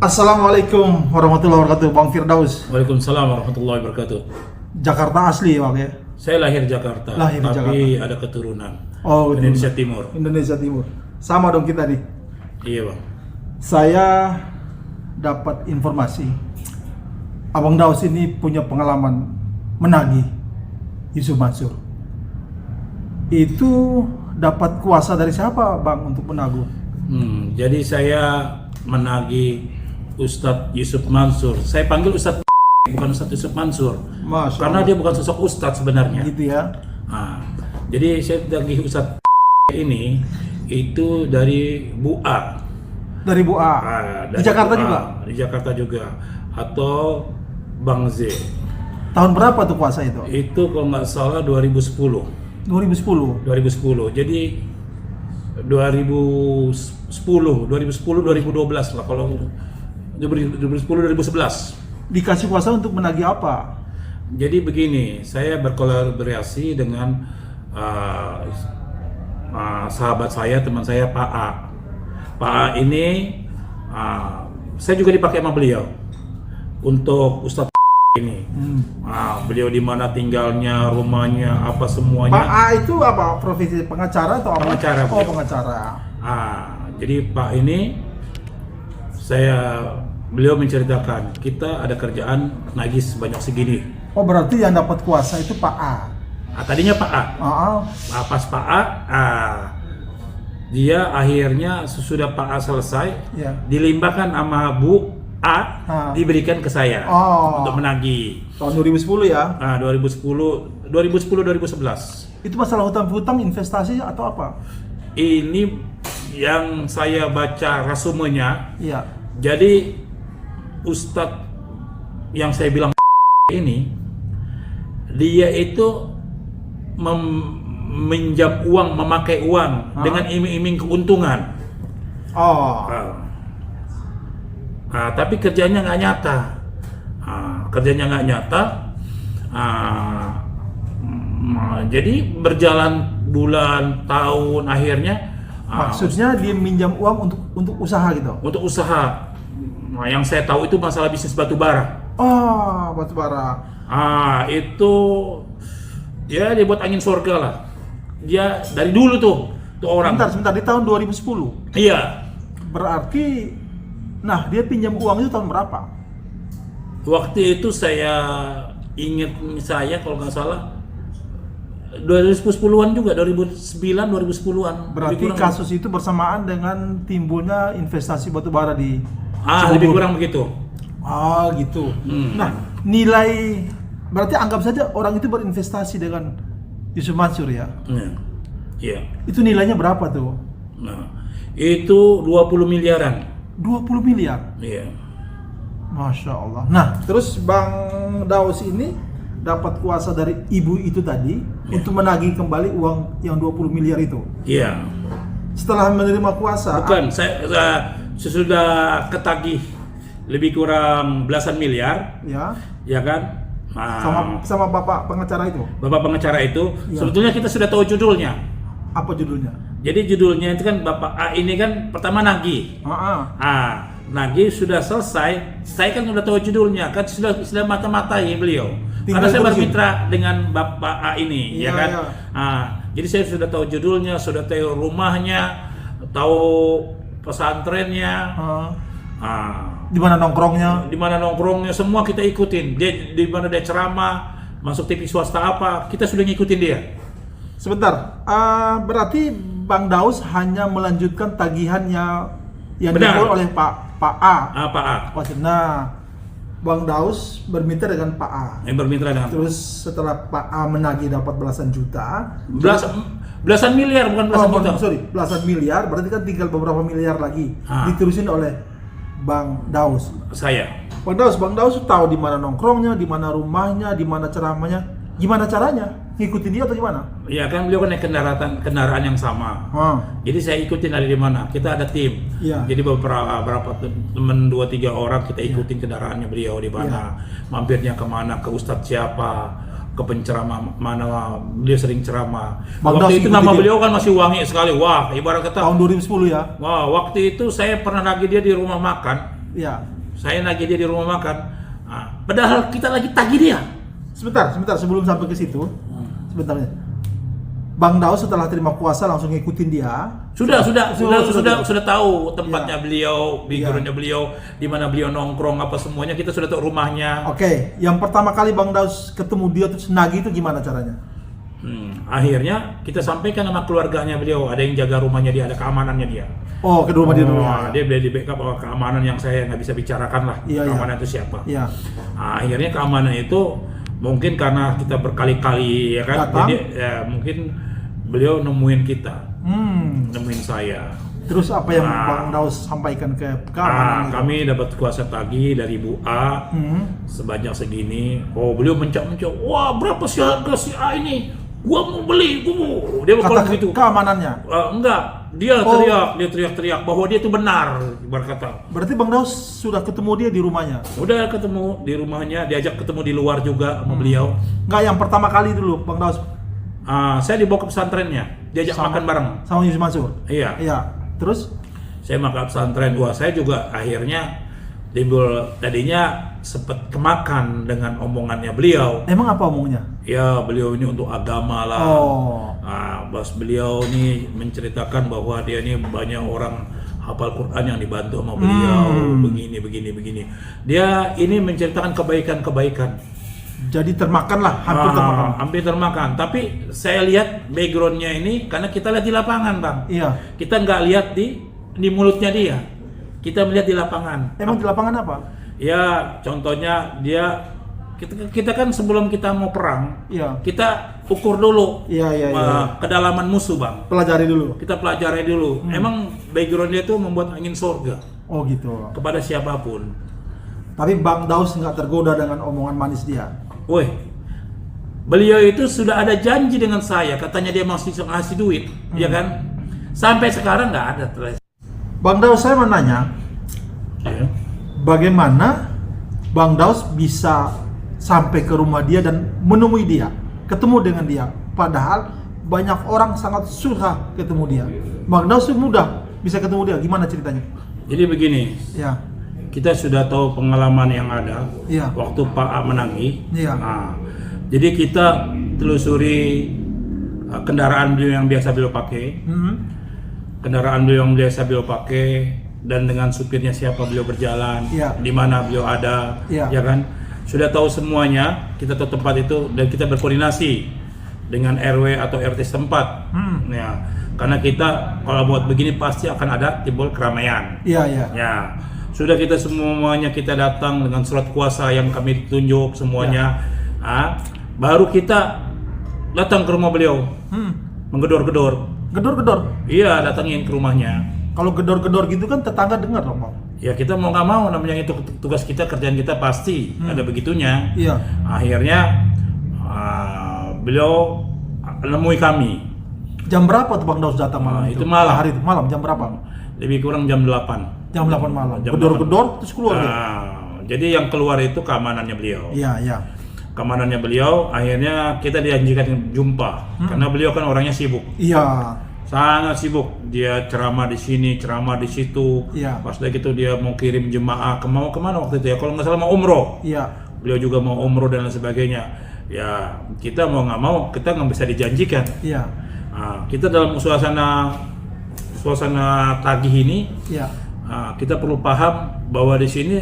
Assalamualaikum warahmatullahi wabarakatuh, Bang Firdaus. Waalaikumsalam warahmatullahi wabarakatuh. Jakarta asli ya, Bang ya? Saya lahir Jakarta, Lahir di tapi Jakarta. ada keturunan Oh, Indonesia betul. Timur. Indonesia Timur. Sama dong kita nih. Iya bang. Saya dapat informasi Abang Daus ini punya pengalaman menagih Yusuf Mansur. Itu dapat kuasa dari siapa, Bang, untuk menagih? Jadi saya menagih Ustadz Yusuf Mansur. Saya panggil Ustadz bukan Ustadz Yusuf Mansur, Masya karena Allah. dia bukan sosok Ustadz sebenarnya. Gitu ya. Jadi saya menagih Ustadz ini itu dari Bu A. Dari Bu A. Di Dari Jakarta Bu A, juga. Di Jakarta juga. Atau Bang Z. Tahun berapa tuh kuasa itu? Itu kalau nggak salah 2010. 2010. 2010. Jadi 2012 lah, kalau 2010 2011. Dikasih kuasa untuk menagih apa? Jadi begini, saya berkolaborasi dengan sahabat saya, teman saya Pak A. Pak A ini saya juga dipakai sama beliau untuk Ustadz ini. Beliau di mana tinggalnya, rumahnya, apa semuanya. Pak A itu apa? Profesi pengacara atau apa? Pengacara, Oh, beliau. pengacara. Jadi Pak ini beliau menceritakan kita ada kerjaan nagih sebanyak segini. Oh, berarti yang dapat kuasa itu Pak A. Tadinya Pak A. Pas Pak A, dia akhirnya sesudah Pak A selesai, Ya. dilimpahkan sama Bu A, diberikan ke saya untuk menagih. Tahun 2010 ya. 2011. Itu masalah hutang investasi atau apa? Ini yang saya baca resumenya. Iya. Jadi Ustadz yang saya bilang ini, dia itu meminjam uang, memakai uang dengan iming-iming keuntungan. Tapi kerjanya nggak nyata. Jadi berjalan bulan, tahun, akhirnya. Maksudnya dia minjam uang untuk usaha gitu? Untuk usaha. Yang saya tahu itu masalah bisnis batu bara. Batu bara. Itu ya dia buat angin surga lah. Dia dari dulu tuh orang. Sebentar, di tahun 2010. Iya. Berarti, nah dia pinjam uang itu tahun berapa? Waktu itu saya ingat, saya kalau nggak salah 2010-an juga, 2009 2010-an. Berarti kasus itu bersamaan dengan timbulnya investasi batu bara di lebih kurang begitu. Gitu. Nah, nilai, berarti anggap saja orang itu berinvestasi dengan Yusuf Mansur ya. Iya. Itu nilainya berapa tuh? Nah, itu 20 miliaran. 20 miliar. Iya. Masya Allah. Nah, terus Bang Daus ini dapat kuasa dari ibu itu tadi untuk menagih kembali uang yang 20 miliar itu. Iya. Setelah menerima kuasa, Bukan, saya sesudah ketagih lebih kurang belasan miliar, ya kan? sama bapak pengacara itu. Bapak pengacara itu, Ya. sebetulnya kita sudah tahu judulnya. Apa judulnya? Jadi judulnya itu kan Bapak A ini kan pertama nagih. Nagih sudah selesai, saya kan sudah tahu judulnya, kan sudah mata-matai beliau. Karena saya bermitra dengan Bapak A ini, ya kan? Jadi saya sudah tahu judulnya, sudah tahu rumahnya, tahu pesantrennya, di mana nongkrongnya, semua kita ikutin. Dia di mana dia ceramah, masuk TV swasta apa, kita sudah ngikutin dia. Sebentar, berarti Bang Daus hanya melanjutkan tagihannya yang dilakukan oleh Pak A. Pak A. Nah, Bang Daus bermitra dengan Pak A. Bermitra dengan. Terus setelah Pak A menagih dapat belasan juta, belasan miliar, bukan belasan juta. Belasan miliar, berarti kan tinggal beberapa miliar lagi diterusin oleh Bang Daus. Bang Daus tahu di mana nongkrongnya, di mana rumahnya, di mana ceramahnya. Gimana caranya? Ngikutin dia atau gimana? Iya kan, beliau kan naik kendaraan yang sama. Jadi saya ikutin dari di mana. Kita ada tim. Jadi beberapa teman 2-3 orang kita ikutin kendaraannya beliau di mana. Mampirnya kemana, ke ustadz siapa, ke penceramah mana beliau sering ceramah. Waktu itu nama beliau kan masih wangi sekali. Wah, ibarat kata tahun 2010 ya. Wah, waktu itu saya pernah lagi dia di rumah makan. Iya. saya nagih dia di rumah makan. Padahal kita lagi tagih dia. Sebentar, sebelum sampai ke situ, sebentar. Bang Daus setelah terima kuasa langsung ngikutin dia. Sudah tahu tempatnya beliau, backgroundnya beliau, di mana beliau nongkrong apa semuanya, kita sudah tahu rumahnya. Oke, yang pertama kali Bang Daus ketemu dia terus nagih itu gimana caranya? Akhirnya kita sampaikan sama keluarganya beliau, ada yang jaga rumahnya dia, ada keamanannya dia. Oh, ke rumah dia dulu. Dia di backup keamanan yang saya nggak bisa bicarakan lah. Keamanan itu siapa? Iya. Akhirnya keamanan itu mungkin karena kita berkali-kali ya kan, jadi ya, mungkin beliau nemuin kita, nemuin saya. Terus apa yang Bang Daus sampaikan ke keamanan? Kami dapat kuasa tagih dari Bu A sebanyak segini. Oh, beliau mencak-mencak, wah berapa sih harga si A ini? Gua mau beli, gua mau. Dia kata gitu. Keamanannya? Enggak, dia teriak bahwa dia itu benar, berkata. Berarti Bang Daus sudah ketemu dia di rumahnya? Udah ketemu di rumahnya, diajak ketemu di luar juga sama beliau. Enggak, yang pertama kali dulu Bang Daus. Saya dibawa ke pesantrennya, diajak makan bareng. Sama Yusuf Mansur? Iya. Terus? Saya makan pesantren, saya juga akhirnya timbul, tadinya sempat kemakan dengan omongannya beliau. Emang apa omongnya? Ya, beliau ini untuk agama lah. Bos beliau ini menceritakan bahwa dia ini banyak orang hafal Quran yang dibantu sama beliau, begini. Dia ini menceritakan kebaikan-kebaikan. Jadi termakan lah, hampir termakan. Tapi saya lihat backgroundnya ini karena kita lihat di lapangan, Bang. Iya. Kita nggak lihat di mulutnya dia. Kita melihat di lapangan. Emang di lapangan apa? Ya, contohnya kita kan sebelum kita mau perang, kita ukur dulu kedalaman musuh, Bang. Pelajari dulu. Kita pelajari dulu. Emang background dia tuh membuat angin surga. Oh gitu. Kepada siapapun. Tapi Bang Daus nggak tergoda dengan omongan manis dia. Woi, beliau itu sudah ada janji dengan saya, katanya dia masih ngasih duit, ya kan? Sampai sekarang nggak ada. Bang Daus, saya mau nanya, bagaimana Bang Daus bisa sampai ke rumah dia dan menemui dia, ketemu dengan dia, padahal banyak orang sangat susah ketemu dia. Bang Daus itu mudah bisa ketemu dia, gimana ceritanya? Jadi begini, kita sudah tahu pengalaman yang ada waktu Pak A menagih. Jadi kita telusuri kendaraan beliau yang biasa beliau pakai, dan dengan supirnya siapa beliau berjalan, di mana beliau ada, ya kan? Sudah tahu semuanya, kita tahu tempat itu dan kita berkoordinasi dengan RW atau RT setempat. Ya, karena kita kalau buat begini pasti akan ada timbul keramaian. Ya. Sudah kita semuanya kita datang dengan surat kuasa yang kami tunjuk semuanya. Baru kita datang ke rumah beliau, menggedor-gedor. Gedor-gedor? Iya, datangin ke rumahnya. Kalau gedor-gedor gitu kan tetangga dengar dong, Bang. Ya kita mau nggak mau, namanya itu tugas kita, kerjaan kita pasti ada begitunya. Iya. Akhirnya beliau menemui kami. Jam berapa tuh Bang Daus datang malam itu? Malam. Hari itu malam jam berapa? Lebih kurang jam 8. Jam 8 malam. Gedor-gedor terus keluar dia. Jadi yang keluar itu keamanannya beliau. Iya. Keamanannya beliau, akhirnya kita dijanjikan jumpa karena beliau kan orangnya sibuk. Iya. Sangat sibuk. Dia ceramah di sini, ceramah di situ. Iya. Pas lagi itu dia mau kirim jemaah kemana waktu itu ya? Kalau nggak salah mau umroh. Iya. Beliau juga mau umroh dan lain sebagainya. Ya kita mau nggak mau kita nggak bisa dijanjikan. Iya. Kita dalam suasana tagih ini. Iya. Kita perlu paham bahwa di sini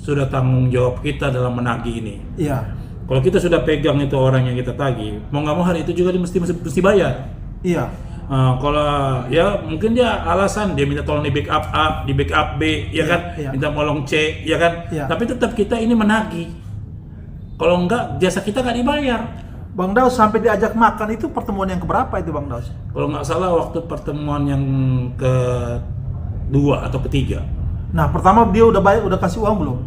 sudah tanggung jawab kita dalam menagih ini. Iya. Kalau kita sudah pegang itu orang yang kita tagih, mau nggak mau hari itu juga dia mesti bayar. Iya. Kalau ya mungkin dia alasan dia minta tolong di backup A, di backup B, ya kan? Minta tolong C, ya kan? Tapi tetap kita ini menagih. Kalau enggak jasa kita nggak dibayar. Bang Daus sampai diajak makan itu pertemuan yang keberapa itu Bang Daus? Kalau nggak salah waktu pertemuan yang kedua atau ketiga. Nah pertama dia udah kasih uang belum?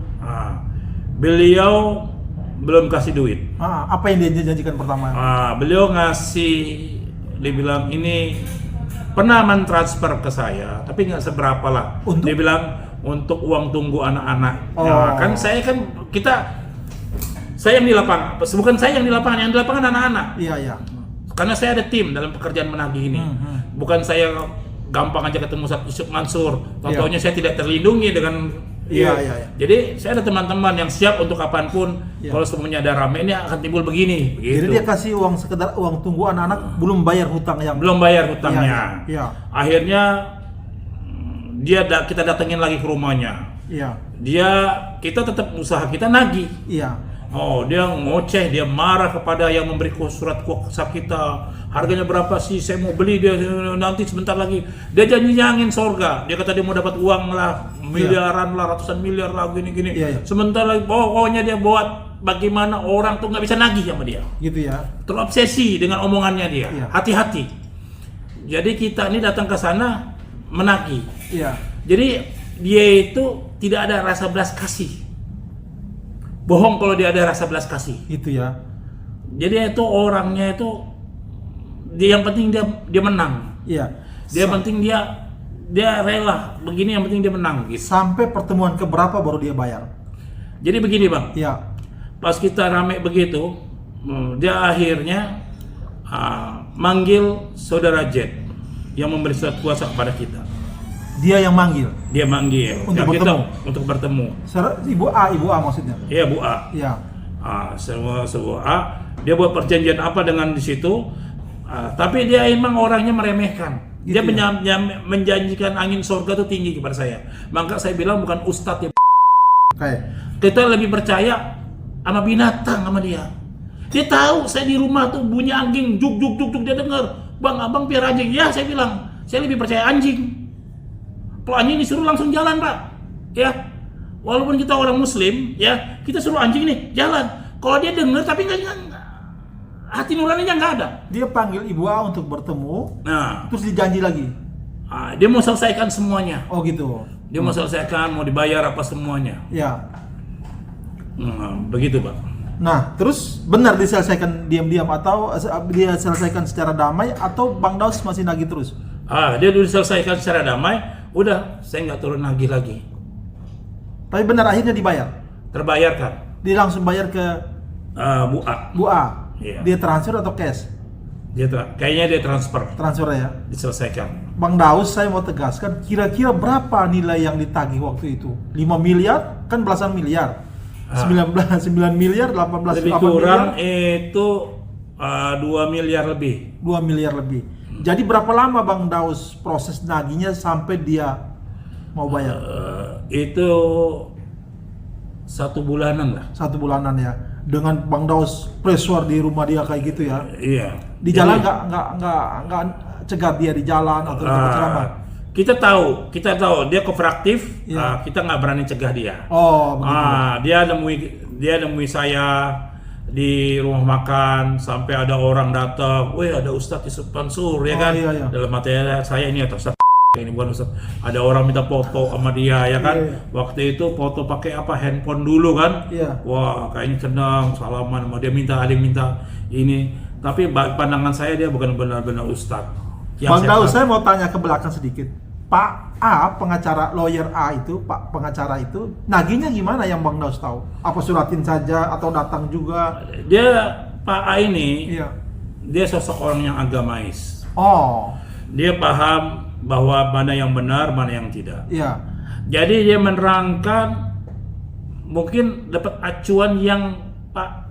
Beliau belum kasih duit. Apa yang dia janjikan pertama? Beliau ngasih, dibilang ini pernah mentransfer ke saya, tapi nggak seberapa lah. Dia bilang untuk uang tunggu anak-anak. Kan saya yang di lapangan, bukan saya yang di lapangan anak-anak. Iya. Karena saya ada tim dalam pekerjaan menagih ini. Bukan saya gampang aja ketemu Yusuf Mansur. Contohnya saya tidak terlindungi dengan Iya. Jadi saya ada teman-teman yang siap untuk kapanpun kalau semuanya ada rame ini akan timbul begini. Begitu. Jadi dia kasih uang sekedar uang tunggu anak-anak belum bayar hutang yang belum bayar hutangnya. Iya. Akhirnya kita datengin lagi ke rumahnya. Iya. Kita tetap usaha kita nagih. Iya. Oh, dia ngoceh, dia marah kepada yang memberi surat kuasa kita. Harganya berapa sih? Saya mau beli, dia nanti sebentar lagi. Dia janji-nyangin sorga. Dia kata dia mau dapat uang lah, miliaran lah, ratusan miliar lah, gini-gini. Iya. Sebentar lagi, pokoknya dia buat bagaimana orang tuh nggak bisa nagih sama dia. Gitu ya. Terobsesi dengan omongannya dia. Iya. Hati-hati. Jadi kita ini datang ke sana menagih. Iya. Jadi dia itu tidak ada rasa belas kasih. Bohong kalau dia ada rasa belas kasih. Itu ya. Jadi itu orangnya itu yang penting dia menang. Iya. Dia penting dia rela begini, yang penting dia menang gitu. Sampai pertemuan keberapa baru dia bayar? Jadi begini, Bang. Iya. Pas kita rame begitu, dia akhirnya manggil saudara Jet yang memberi surat kuasa kepada kita. Dia yang manggil. Dia manggil Untuk bertemu. Untuk bertemu. Ibu A maksudnya. Iya, Bu A. Iya. Semua A. Dia buat perjanjian apa dengan di situ? Tapi dia emang orangnya meremehkan. Dia Gitu menjanjikan angin surga itu tinggi kepada saya. Maka saya bilang bukan ustadz ya. Kayak. Kita lebih percaya sama binatang sama dia. Dia tahu saya di rumah tuh bunyi anjing juk dia dengar. Bang, abang piara anjing. Ya, saya bilang, saya lebih percaya anjing. Kalau anjing disuruh langsung jalan, Pak. Ya. Walaupun kita orang muslim, ya, kita suruh anjing nih jalan. Kalau dia dengar tapi nggak hati nuraninya nggak ada. Dia panggil Ibu A untuk bertemu. Nah, terus dijanji lagi. Dia mau selesaikan semuanya. Oh gitu. Dia mau selesaikan, mau dibayar apa semuanya. Ya. Begitu, Pak. Nah, terus benar diselesaikan diam-diam atau dia selesaikan secara damai atau Bang Daus masih nagih terus? Dia udah diselesaikan secara damai, udah saya nggak turun nagih lagi. Tapi benar akhirnya dibayar? Terbayarkan. Dia langsung bayar ke Bu A. Bu A? Iya. Dia transfer atau cash? Kayaknya dia transfer. Transfer ya? Diselesaikan. Bang Daus, saya mau tegaskan, kira-kira berapa nilai yang ditagih waktu itu? 5 miliar? Kan belasan miliar. 9 miliar, 18 lebih kurang miliar. Itu 2 miliar lebih. 2 miliar lebih. Jadi berapa lama Bang Daus proses nagihnya sampai dia mau bayar? Itu 1 bulanan lah. 1 bulanan ya. Dengan Bang Daus pressure di rumah dia kayak gitu ya. Iya. Di jalan nggak cegat dia di jalan atau ceramah. Kita tahu dia kooperatif. Ya. Kita nggak berani cegah dia. Oh, begitu. Dia nemui saya di rumah makan sampai ada orang datang. Wih, ada Ustadz Yusuf Mansur ya kan. Iya. Dalam hati saya ini atau Ustadz ini bukan Ustadz. Ada orang minta foto sama dia ya kan. Iya. Waktu itu foto pakai handphone dulu kan. Iya. Wah, kayaknya senang salaman sama dia, ada yang minta ini. Tapi pandangan saya dia bukan benar-benar Ustadz. Bang Daus, saya mau tanya ke belakang sedikit. Pak A, pengacara lawyer A itu, Pak pengacara itu, nagihnya gimana yang Bang Daus tahu? Apa suratin saja atau datang juga? Dia Pak A ini, iya. Dia sosok orang yang agamais. Oh. Dia paham bahwa mana yang benar, mana yang tidak. Iya. Jadi dia menerangkan, mungkin dapat acuan yang Pak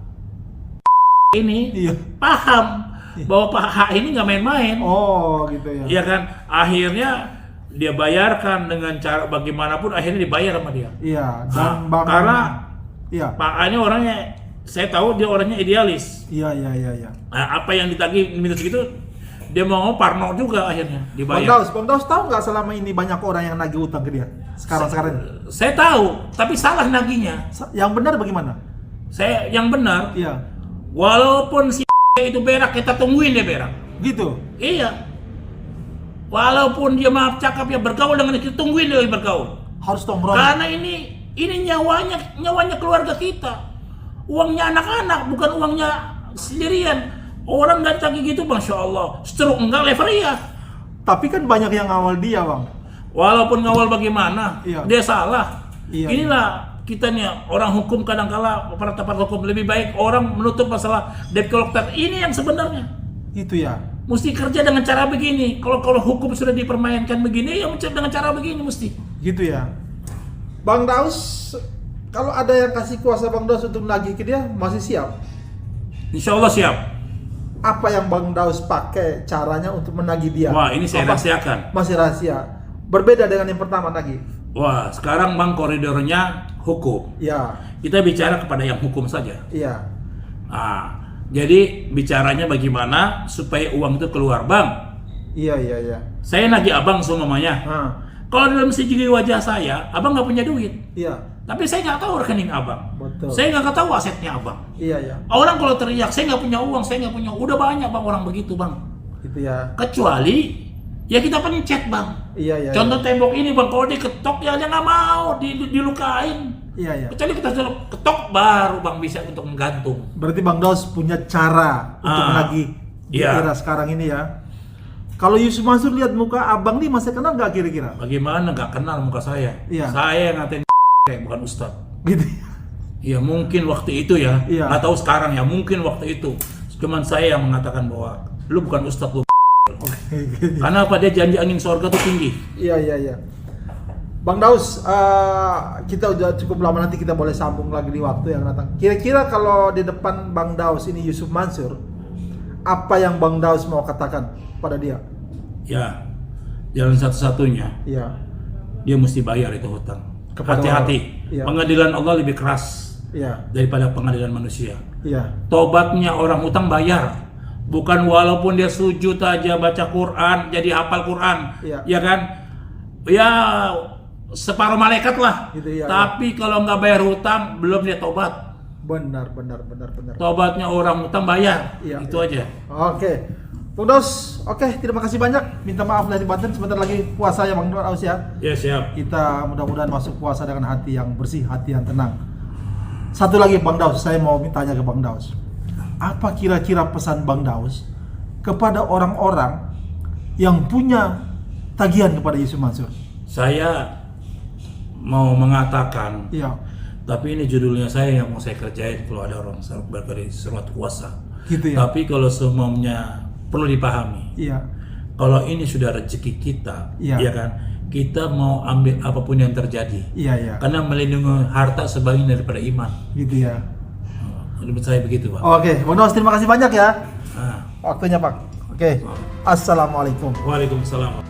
ini paham bahwa Pak H ini nggak main-main. Oh, gitu ya. Iya kan? Akhirnya dia bayarkan dengan cara bagaimanapun, akhirnya dibayar sama dia. Iya. Dan karena Pak A ini orangnya, saya tahu dia orangnya idealis. Iya. Nah, apa yang ditagih minus gitu, dia mau parno juga akhirnya dibayar. Bang Daus tahu nggak selama ini banyak orang yang nagih utang ke dia? Sekarang ini? Saya tahu, tapi salah nagihnya. Yang benar bagaimana? Yang benar. Iya. Walaupun si itu berak, kita tungguin dia berak. Gitu? Iya. Walaupun dia maaf cakap ya bergaul dengan kita, tungguin dia bergaul. Harus tongkrong. Karena ini nyawanya keluarga kita. Uangnya anak-anak, bukan uangnya sendirian. Orang nggak tagih gitu, Masya Allah. Stroke enggak, lever iya. Tapi kan banyak yang ngawal dia, Bang. Walaupun ngawal bagaimana, dia salah. Iya. Inilah kita nih orang hukum, kadang-kala para hukum lebih baik orang menutup masalah debt collector ini yang sebenarnya. Itu ya. Mesti kerja dengan cara begini. Kalau hukum sudah dipermainkan begini, ya dengan cara begini mesti. Gitu ya. Bang Daus, kalau ada yang kasih kuasa Bang Daus untuk nagih ke dia, masih siap? Insya Allah siap. Apa yang Bang Daus pakai caranya untuk menagih dia? Wah, ini saya rahasiakan. Masih rahasia. Berbeda dengan yang pertama nagih. Wah, sekarang Bang koridornya hukum. Ya. Kita bicara kepada yang hukum saja. Iya. Nah, jadi bicaranya bagaimana supaya uang itu keluar, Bang. Iya. Saya nagih abang semuanya. Kalau dalam segi wajah saya, abang nggak punya duit. Iya. Tapi saya nggak tahu rekening abang. Betul. Saya nggak tahu asetnya abang. Iya. Orang kalau teriak, saya nggak punya uang, saya nggak punya. Udah banyak bang orang begitu bang. Gitu ya. Kecuali ya kita pencet bang. Iya. Contoh tembok ini bang, kalau diketok ya dia nggak mau dilukain. Iya. Kecuali kita sudah ketok baru bang bisa untuk menggantung. Berarti Bang Daus punya cara untuk menagih di era sekarang ini ya. Kalau Yusuf Mansur lihat muka abang nih masih kenal nggak kira-kira? Bagaimana nggak kenal muka saya? Iya. Saya yang ngatain bukan Ustadz. Gitu. Ya mungkin waktu itu ya. Iya. Nggak tahu sekarang ya. Mungkin waktu itu. Cuman saya yang mengatakan bahwa lu bukan Ustadz lu. Karena apa, dia janji angin sorga tuh tinggi. Iya. Bang Daus, kita udah cukup lama, nanti kita boleh sambung lagi di waktu yang datang. Kira-kira kalau di depan Bang Daus ini Yusuf Mansur, apa yang Bang Daus mau katakan pada dia? Ya, jalan satu-satunya. Iya. Dia mesti bayar itu hutang. Kepada hati-hati. Iya. Pengadilan Allah lebih keras daripada pengadilan manusia. Iya. Tobatnya orang hutang bayar. Bukan walaupun dia sujud aja baca Quran, jadi hafal Quran. Iya. Ya kan? Ya separuh malaikat lah. Gitu, iya, tapi kalau nggak bayar hutang, belum dia tobat. Benar. Tobatnya orang hutang bayar. Iya, Itu aja. Oke. Bang Daus, terima kasih banyak. Minta maaf lahir batin, sebentar lagi puasa ya Bang Daus ya. Ya siap. Kita mudah-mudahan masuk puasa dengan hati yang bersih, hati yang tenang. Satu lagi Bang Daus, saya mau tanya ke Bang Daus. Apa kira-kira pesan Bang Daus kepada orang-orang yang punya tagihan kepada Yusuf Mansur? Saya mau mengatakan, Iya. tapi ini judulnya saya yang mau saya kerjain kalau ada orang berkali surat kuasa. Gitu ya. Tapi kalau semuanya perlu dipahami. Iya. Kalau ini sudah rezeki kita, ya kan? Kita mau ambil apapun yang terjadi. Iya. Karena melindungi harta sebagian daripada iman. Gitu ya. Menurut saya begitu, Pak. Oke, Bang Daus, terima kasih banyak ya. Nah. Waktunya, Pak. Oke. Assalamualaikum. Waalaikumsalam.